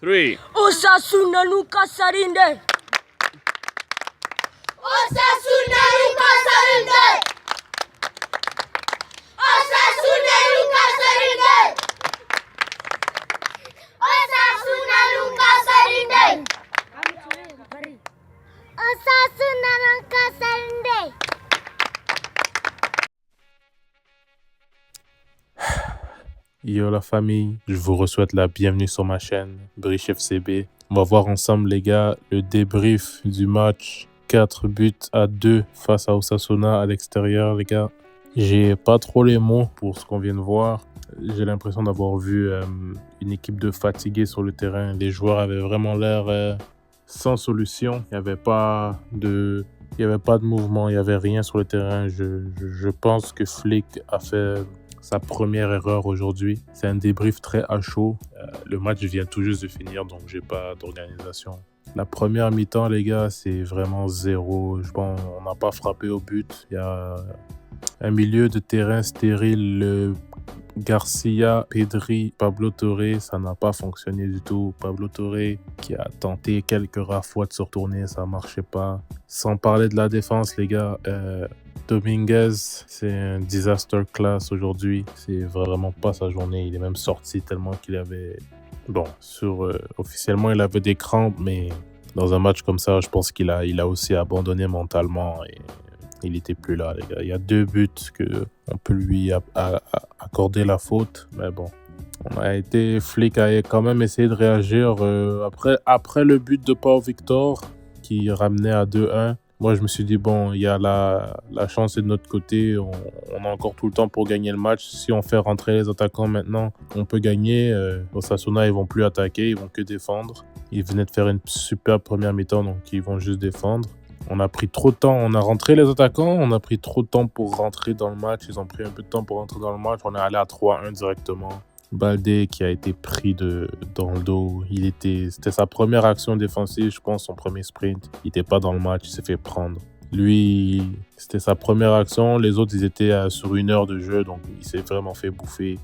3. Osasuna Luka Sarinde. Osasuna Luka Sarinde. Osasuna Luka Sarinde. Osasuna Luka Sarinde. Osasuna Luka Sarinde. Yo la famille, je vous souhaite la bienvenue sur ma chaîne Brich FCB. On va voir ensemble les gars le débrief du match 4-2 face à Osasuna à l'extérieur les gars. J'ai pas trop les mots pour ce qu'on vient de voir. J'ai l'impression d'avoir vu une équipe de fatigués sur le terrain. Les joueurs avaient vraiment l'air sans solution. Il n'y avait pas de mouvement, il n'y avait rien sur le terrain. Je pense que Flick a fait sa première erreur aujourd'hui. C'est un débrief très à chaud. Le match vient tout juste de finir, donc j'ai pas d'organisation. La première mi-temps, les gars, c'est vraiment zéro. Je pense on n'a pas frappé au but. Il y a un milieu de terrain stérile. Garcia, Pedri, Pablo Torre, ça n'a pas fonctionné du tout. Pablo Torre qui a tenté quelques fois de se retourner, ça marchait pas. Sans parler de la défense, les gars, Dominguez, c'est un disaster class aujourd'hui. C'est vraiment pas sa journée. Il est même sorti tellement qu'il avait... Bon, officiellement, il avait des crampes, mais dans un match comme ça, je pense qu'il a aussi abandonné mentalement et il n'était plus là, les gars. Il y a 2 buts qu'on peut lui accorder la faute, mais bon. Flick a quand même essayé de réagir après le but de Pau Victor qui ramenait à 2-1. Moi, je me suis dit, bon, il y a la chance est de notre côté. On a encore tout le temps pour gagner le match. Si on fait rentrer les attaquants maintenant, on peut gagner. Osasuna, ils vont plus attaquer, ils vont que défendre. Ils venaient de faire une superbe première mi-temps, donc ils vont juste défendre. On a pris trop de temps. On a rentré les attaquants. On a pris trop de temps pour rentrer dans le match. Ils ont pris un peu de temps pour rentrer dans le match. On est allé à 3-1 directement. Balde qui a été pris dans le dos. C'était sa première action défensive, je pense, son premier sprint. Il n'était pas dans le match, il s'est fait prendre. Lui, c'était sa première action. Les autres, ils étaient sur 1 heure de jeu, donc il s'est vraiment fait bouffer.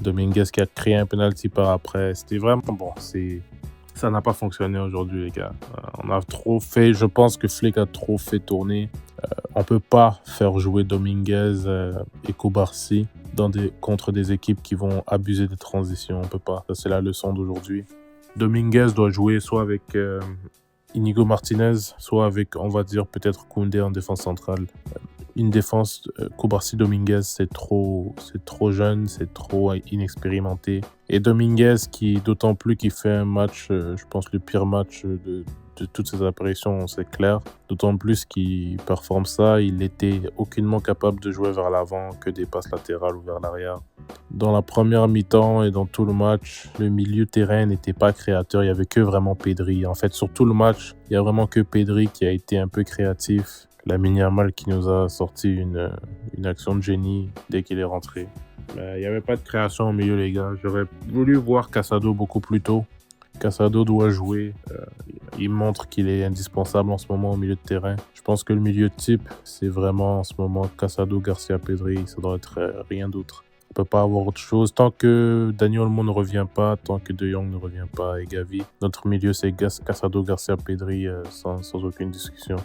Dominguez qui a créé un penalty par après. C'était vraiment bon. Ça n'a pas fonctionné aujourd'hui, les gars. On a trop fait. Je pense que Flick a trop fait tourner. On peut pas faire jouer Dominguez et Cubarsí contre des équipes qui vont abuser des transitions. On peut pas. Ça, c'est la leçon d'aujourd'hui. Dominguez doit jouer soit avec Inigo Martinez, soit avec, on va dire, peut-être Koundé en défense centrale. Une défense Cubarsí-Dominguez, c'est trop jeune, c'est trop inexpérimenté. Et Dominguez, d'autant plus qu'il fait un match, je pense le pire match de toutes ses apparitions, c'est clair. D'autant plus qu'il performe ça, il était aucunement capable de jouer vers l'avant, que des passes latérales ou vers l'arrière. Dans la première mi-temps et dans tout le match, le milieu de terrain n'était pas créateur, il n'y avait que vraiment Pedri. En fait, sur tout le match, il n'y a vraiment que Pedri qui a été un peu créatif. Lamine Yamal qui nous a sorti une action de génie dès qu'il est rentré. Il n'y avait pas de création au milieu, les gars. J'aurais voulu voir Casado beaucoup plus tôt. Casado doit jouer. Il montre qu'il est indispensable en ce moment au milieu de terrain. Je pense que le milieu type, c'est vraiment en ce moment Casado, Garcia, Pedri. Ça doit être rien d'autre. On ne peut pas avoir autre chose. Tant que Dani Olmo ne revient pas, tant que De Jong ne revient pas et Gavi, notre milieu, c'est Casado, Garcia, Pedri sans aucune discussion.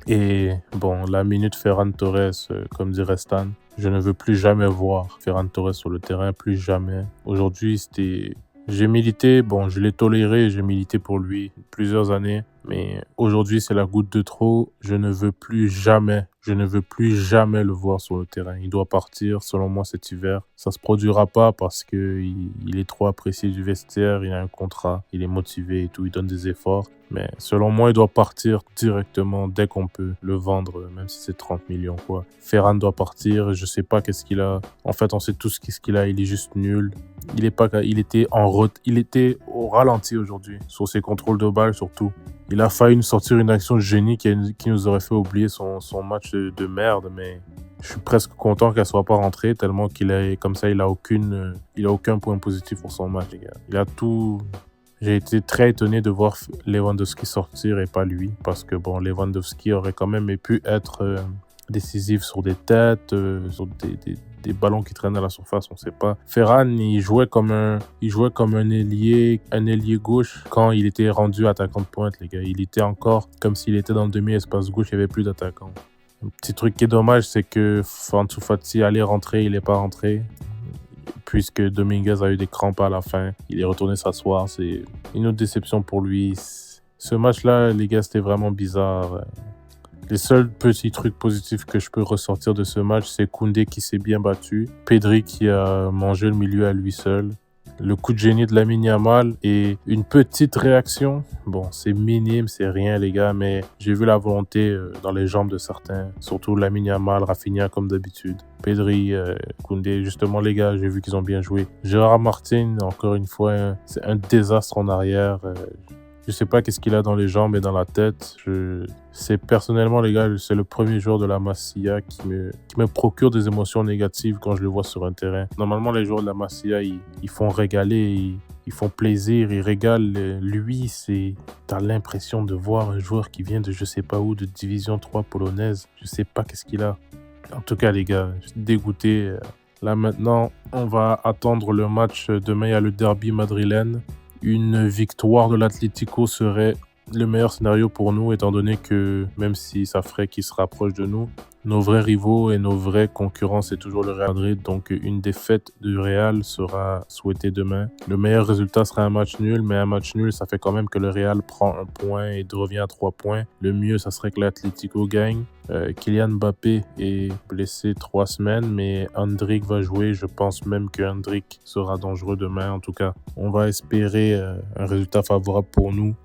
Et bon, la minute Ferran Torres, comme dirait Stan, je ne veux plus jamais voir Ferran Torres sur le terrain, plus jamais. Aujourd'hui, j'ai milité, bon, je l'ai toléré, j'ai milité pour lui plusieurs années, mais aujourd'hui, c'est la goutte de trop. Je ne veux plus jamais le voir sur le terrain. Il doit partir, selon moi, cet hiver. Ça se produira pas parce qu'il est trop apprécié du vestiaire, il a un contrat, il est motivé et tout, il donne des efforts. Mais selon moi, il doit partir directement dès qu'on peut le vendre, même si c'est 30 millions, quoi. Ferran doit partir, je sais pas qu'est-ce qu'il a. En fait, on sait tous qu'est-ce qu'il a, il est juste nul. Il était au ralenti aujourd'hui, sur ses contrôles de balle surtout. Il a failli nous sortir une action de génie qui nous aurait fait oublier son match de merde, mais je suis presque content qu'elle soit pas rentrée, tellement il a aucun point positif pour son match, les gars. J'ai été très étonné de voir Lewandowski sortir et pas lui, parce que bon, Lewandowski aurait quand même pu être décisif sur des têtes, sur des ballons qui traînent à la surface, on sait pas. Ferran, il jouait comme un ailier gauche quand il était rendu attaquant de pointe, les gars. Il était encore comme s'il était dans le demi-espace gauche, il n'y avait plus d'attaquant. Un petit truc qui est dommage, c'est que Ansu Fati allait rentrer, il n'est pas rentré. Puisque Dominguez a eu des crampes à la fin, il est retourné s'asseoir. C'est une autre déception pour lui. Ce match-là, les gars, c'était vraiment bizarre. Les seuls petits trucs positifs que je peux ressortir de ce match, c'est Koundé qui s'est bien battu, Pedri qui a mangé le milieu à lui seul, le coup de génie de Lamine Yamal et une petite réaction. Bon, c'est minime, c'est rien les gars, mais j'ai vu la volonté dans les jambes de certains, surtout Lamine Yamal, Rafinha comme d'habitude. Pedri, Koundé, justement les gars, j'ai vu qu'ils ont bien joué. Gérard Martin, encore une fois, c'est un désastre en arrière. Je sais pas qu'est-ce qu'il a dans les jambes et dans la tête. C'est personnellement, les gars, c'est le premier joueur de la Masia qui me procure des émotions négatives quand je le vois sur un terrain. Normalement, les joueurs de la Masia, ils font régaler, ils font plaisir, ils régalent. Lui, t'as l'impression de voir un joueur qui vient de je sais pas où, de division 3 polonaise. Je sais pas qu'est-ce qu'il a. En tout cas, les gars, je suis dégoûté. Là, maintenant, on va attendre le match. Demain, il y a le derby madrilène. Une victoire de l'Atlético serait le meilleur scénario pour nous, étant donné que même si ça ferait qu'ils se rapprochent de nous, nos vrais rivaux et nos vrais concurrents, c'est toujours le Real Madrid. Donc une défaite du Real sera souhaitée demain. Le meilleur résultat sera un match nul, mais un match nul, ça fait quand même que le Real prend un point et revient à 3 points. Le mieux, ça serait que l'Atlético gagne. Kylian Mbappé est blessé 3 semaines, mais Endrick va jouer. Je pense même que Endrick sera dangereux demain. En tout cas, on va espérer un résultat favorable pour nous.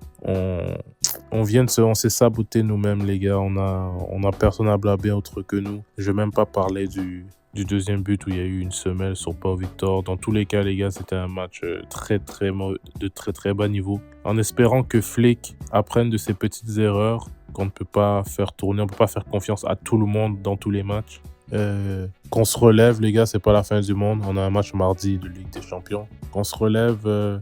On s'est saboté nous-mêmes, les gars. On a personne à blâmer autre que nous. Je vais même pas parler du deuxième but où il y a eu une semelle sur Pau Victor. Dans tous les cas, les gars, c'était un match de très très bas niveau. En espérant que Flick apprenne de ses petites erreurs, qu'on ne peut pas faire tourner, on ne peut pas faire confiance à tout le monde dans tous les matchs. Qu'on se relève, les gars, c'est pas la fin du monde. On a un match mardi de Ligue des Champions. Qu'on se relève.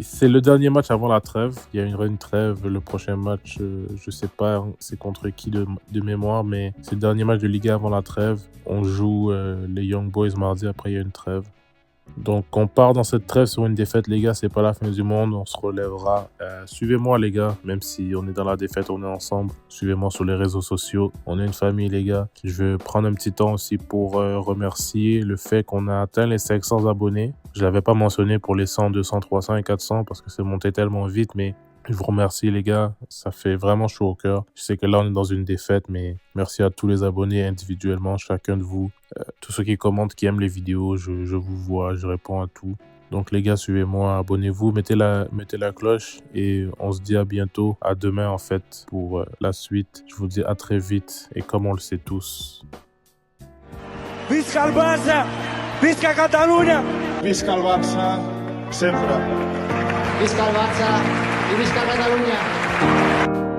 C'est le dernier match avant la trêve. Il y a une trêve. Le prochain match, je sais pas c'est contre qui de mémoire, mais c'est le dernier match de Liga avant la trêve. On joue les Young Boys mardi, après il y a une trêve. Donc on part dans cette trêve sur une défaite, les gars, c'est pas la fin du monde, on se relèvera. Suivez-moi, les gars, même si on est dans la défaite, on est ensemble. Suivez-moi sur les réseaux sociaux, on est une famille, les gars. Je vais prendre un petit temps aussi pour remercier le fait qu'on a atteint les 500 abonnés. Je l'avais pas mentionné pour les 100, 200, 300 et 400 parce que c'est monté tellement vite, mais je vous remercie, les gars. Ça fait vraiment chaud au cœur. Je sais que là, on est dans une défaite, mais merci à tous les abonnés individuellement, chacun de vous. Tous ceux qui commentent, qui aiment les vidéos, je vous vois, je réponds à tout. Donc, les gars, suivez-moi, abonnez-vous, mettez la cloche et on se dit à bientôt, à demain, en fait, pour la suite. Je vous dis à très vite et comme on le sait tous. Visca el Barça! Visca Catalunya! Visca el Barça, sempre. Visca el Barça i visca Catalunya!